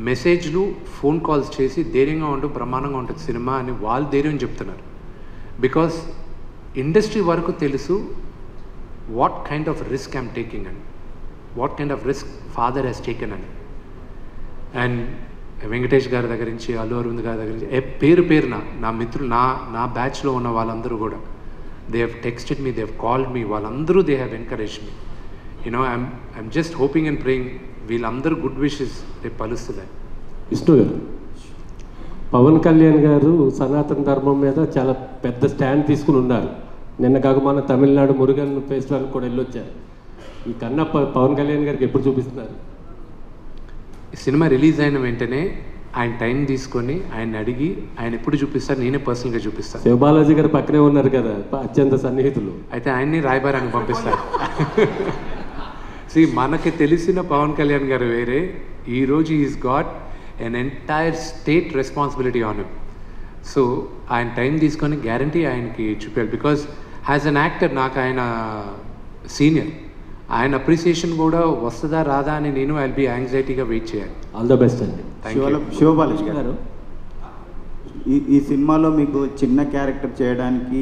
మెసేజ్లు phone calls చేసి ధైర్యంగా ఉంటూ బ్రహ్మాండంగా ఉంటుంది సినిమా అని వాళ్ళు ధైర్యం చెప్తున్నారు. బికాస్ ఇండస్ట్రీ వరకు తెలుసు what kind of risk I'm taking అని, what kind of risk father has taken అని. అండ్ వెంకటేష్ గారి దగ్గర నుంచి, అల్లు అరవింద్ గారి దగ్గర నుంచి, పేరు పేరున నా మిత్రులు, నా బ్యాచ్లో ఉన్న వాళ్ళందరూ కూడా they have texted me, they have called me, వాళ్ళందరూ they have encourage me. You know I'm just hoping and praying వీళ్ళందరూ గుడ్ విషెస్ రేపు పలుస్తుంది. విష్ణు గారు, పవన్ కళ్యాణ్ గారు సనాతన ధర్మం మీద చాలా పెద్ద స్టాండ్ తీసుకుని ఉన్నారు. నిన్న కాక మన తమిళనాడు మురుగన్ ఫెస్టివల్ కూడా వెళ్ళొచ్చారు. ఈ కన్నా పవన్ కళ్యాణ్ గారికి ఎప్పుడు చూపిస్తున్నారు? సినిమా రిలీజ్ అయిన వెంటనే ఆయన టైం తీసుకొని ఆయన అడిగి ఆయన ఎప్పుడు చూపిస్తారు, నేనే పర్సనల్గా చూపిస్తాను. శివబాలాజీ గారు పక్కనే ఉన్నారు కదా, అత్యంత సన్నిహితులు. అయితే ఆయన్ని రాయబారానికి పంపిస్తారు. మనకి తెలిసిన పవన్ కళ్యాణ్ గారు వేరే. ఈరోజు is got an entire state responsibility on him. So ఆయన టైం తీసుకొని గ్యారంటీ ఆయనకి చూపాలి. బికాజ్ యాజ్ అన్ యాక్టర్ నాకు ఆయన సీనియర్, ఆయన అప్రిసియేషన్ కూడా వస్తుందా రాదా అని నేను ఐల్ బి యాంగ్జైటీగా వెయిట్ చేయాలి. ఆల్ ద బెస్ట్ అండి. శివబాలాజీ గారు, ఈ సినిమాలో మీకు చిన్న క్యారెక్టర్ చేయడానికి